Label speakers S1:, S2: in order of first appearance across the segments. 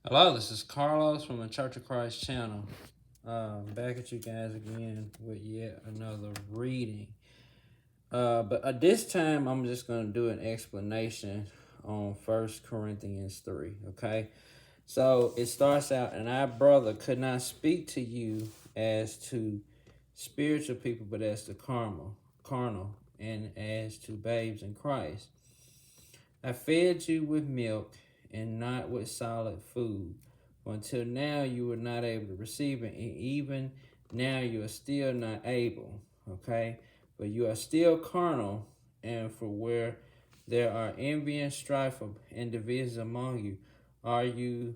S1: Hello, this is Carlos from the Church of Christ channel. Back at you guys again with yet another reading. But this time I'm just going to do an explanation on 1 Corinthians 3, okay? So it starts out, and our brother could not speak to you as to spiritual people, but as to carnal, and as to babes in Christ. I fed you with milk and not with solid food. For until now you were not able to receive it, and even now you are still not able. Okay? But you are still carnal, and for where there are envy and strife and divisions among you, are you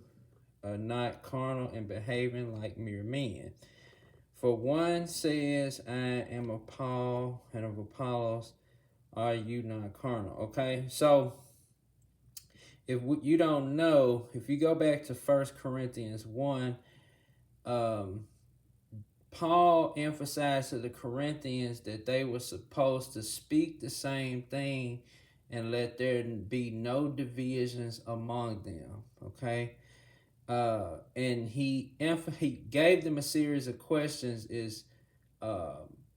S1: not carnal and behaving like mere men? For one says, I am of Paul and of Apollos, are you not carnal? Okay? So you don't know, if you go back to 1 Corinthians 1, Paul emphasized to the Corinthians that they were supposed to speak the same thing and let there be no divisions among them. Okay? And he gave them a series of questions. Is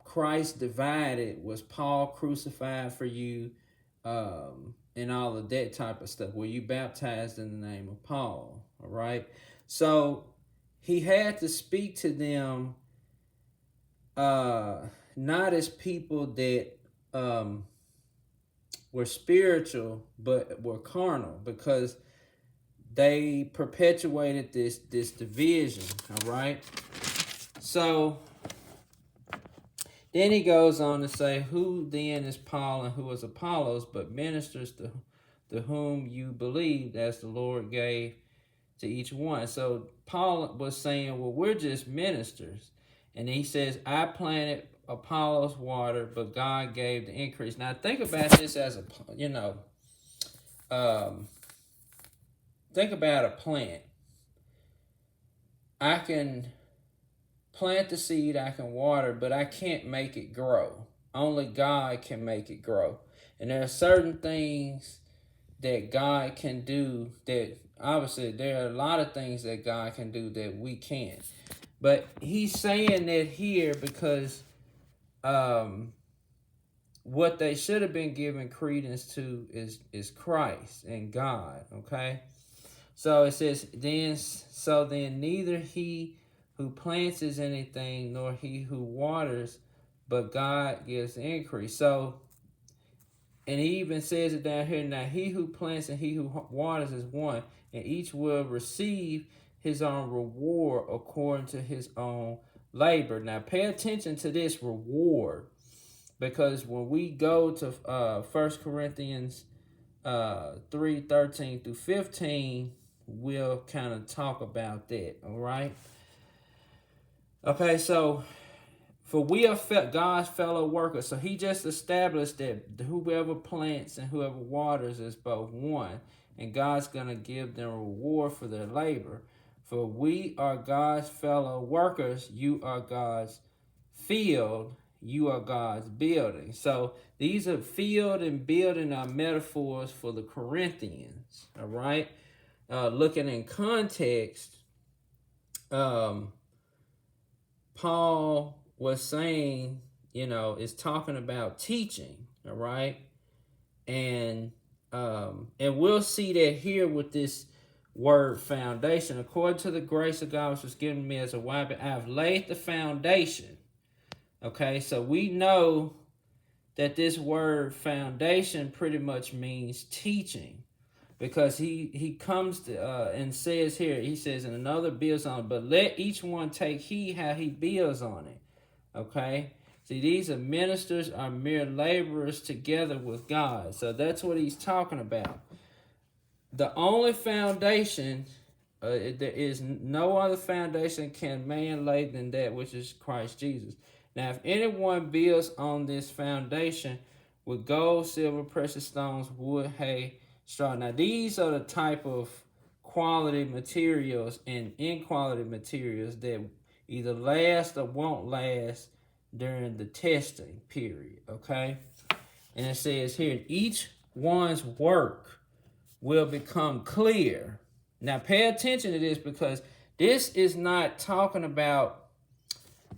S1: Christ divided? Was Paul crucified for you? And all of that type of stuff. Were you baptized in the name of Paul? All right. So he had to speak to them not as people that were spiritual, but were carnal, because they perpetuated this division. All right. So then he goes on to say, who then is Paul and who is Apollos, but ministers to whom you believed, as the Lord gave to each one. So Paul was saying, well, we're just ministers. And he says, I planted, Apollos watered, but God gave the increase. Now think about this as think about a plant. I can plant the seed, I can water, but I can't make it grow. Only God can make it grow. And there are certain things that God can do that, obviously, there are a lot of things that God can do that we can't. But he's saying that here because what they should have been given credence to is Christ and God, okay? So it says, then neither he who plants is anything, nor he who waters, but God gives the increase. So, and he even says it down here, now he who plants and he who waters is one, and each will receive his own reward according to his own labor. Now pay attention to this reward, because when we go to 1 Corinthians 3:13 through 15, we'll kind of talk about that. All right. Okay, so for we are God's fellow workers. So he just established that whoever plants and whoever waters is both one, and God's going to give them a reward for their labor. For we are God's fellow workers. You are God's field. You are God's building. So these are field and building are metaphors for the Corinthians. All right. Looking in context, Paul was saying, is talking about teaching, all right? And we'll see that here with this word foundation. According to the grace of God which was given me as a wife, I have laid the foundation. Okay, so we know that this word foundation pretty much means teaching, because he comes to, and says here, he says, and another builds on it, but let each one take heed how he builds on it. Okay? See, these are ministers, are mere laborers together with God. So that's what he's talking about. The only foundation, there is no other foundation can man lay than that which is Christ Jesus. Now, if anyone builds on this foundation with gold, silver, precious stones, wood, hay, straw. Now, these are the type of quality materials and inequality materials that either last or won't last during the testing period, okay? And it says here, each one's work will become clear. Now pay attention to this, because this is not talking about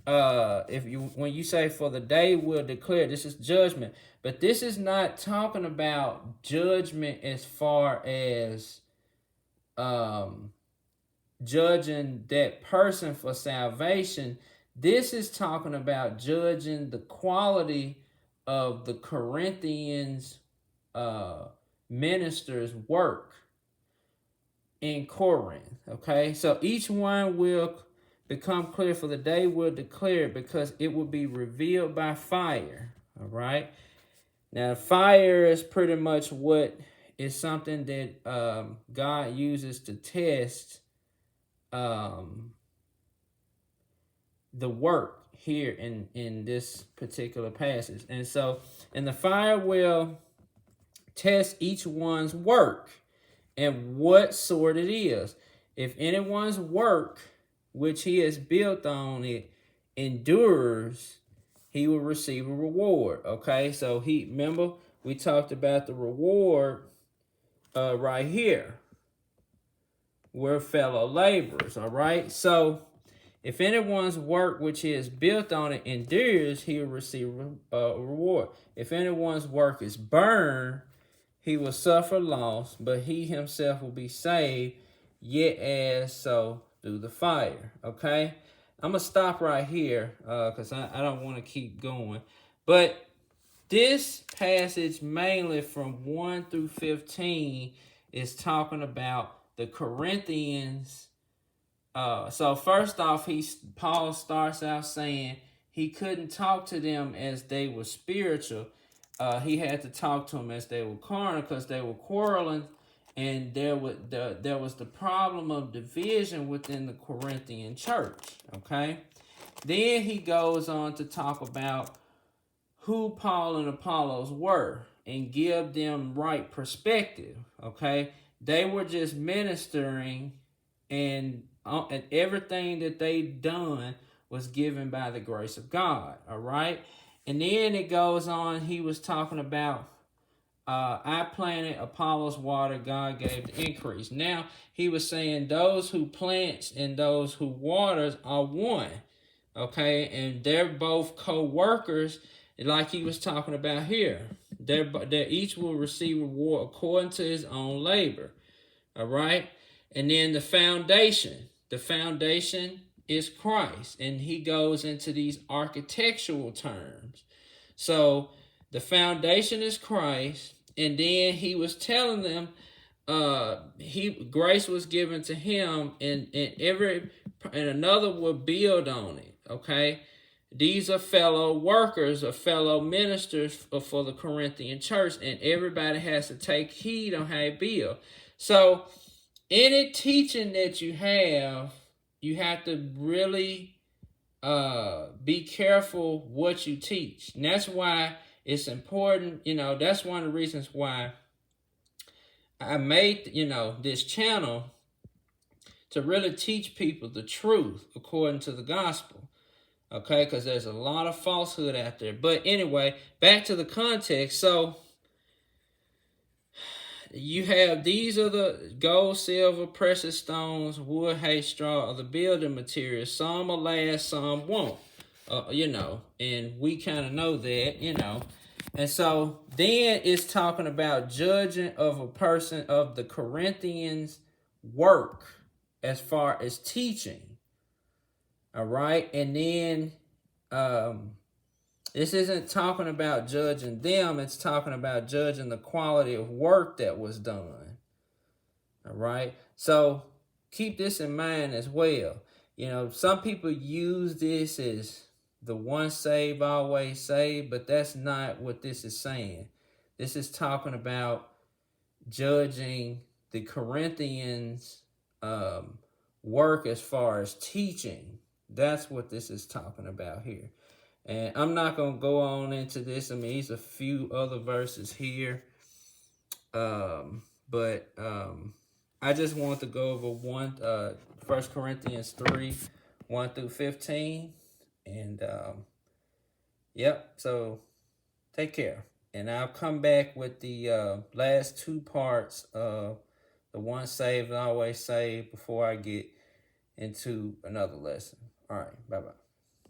S1: when you say for the day will declare, this is judgment. But this is not talking about judgment as far as judging that person for salvation. This is talking about judging the quality of the Corinthians ministers' work in Corinth. Okay, so each one will become clear, for the day will declare, because it will be revealed by fire. All right. Now, fire is pretty much what is something that God uses to test the work here in this particular passage. And so, and the fire will test each one's work and what sort it is. If anyone's work which he has built on it endures, he will receive a reward. Okay, so remember we talked about the reward right here. We're fellow laborers. All right, so if anyone's work which he has built on it endures, he will receive a reward. If anyone's work is burned, he will suffer loss, but he himself will be saved, yet as so through the fire. Okay, I'm gonna stop right here because I don't want to keep going. But this passage, mainly from 1 through 15, is talking about the Corinthians. So first off, Paul starts out saying he couldn't talk to them as they were spiritual. He had to talk to them as they were carnal, because they were quarreling, and there was the problem of division within the Corinthian church. Okay, then he goes on to talk about who Paul and Apollos were and give them right perspective. Okay, they were just ministering, and everything that they done was given by the grace of God. All right, and then it goes on. He was talking about I planted, Apollos water, God gave the increase. Now he was saying those who plants and those who waters are one. Okay, and they're both co-workers, like he was talking about here. They're each will receive reward according to his own labor. All right, and then the foundation is Christ, and he goes into these architectural terms. So the foundation is Christ, and then he was telling them grace was given to him, and another will build on it. Okay, these are fellow workers or fellow ministers for the Corinthian church, and everybody has to take heed on how you build. So any teaching that you have to really be careful what you teach. And that's why it's important. That's one of the reasons why I made this channel, to really teach people the truth according to the gospel. Okay, because there's a lot of falsehood out there. But anyway, back to the context. So you have, these are the gold, silver, precious stones, wood, hay, straw, are the building materials. Some will last, some won't. And we kind of know that. And so then it's talking about judging of a person of the Corinthians' work as far as teaching. All right, and then this isn't talking about judging them. It's talking about judging the quality of work that was done. All right, so keep this in mind as well. Some people use this as the once saved, always saved, but that's not what this is saying. This is talking about judging the Corinthians' work as far as teaching. That's what this is talking about here. And I'm not going to go on into this. I mean, there's a few other verses here. But I just want to go over 1 Corinthians 3, 1 through 15. And, yep, so take care. And I'll come back with the last two parts of The once saved, always saved before I get into another lesson. All right. Bye-bye.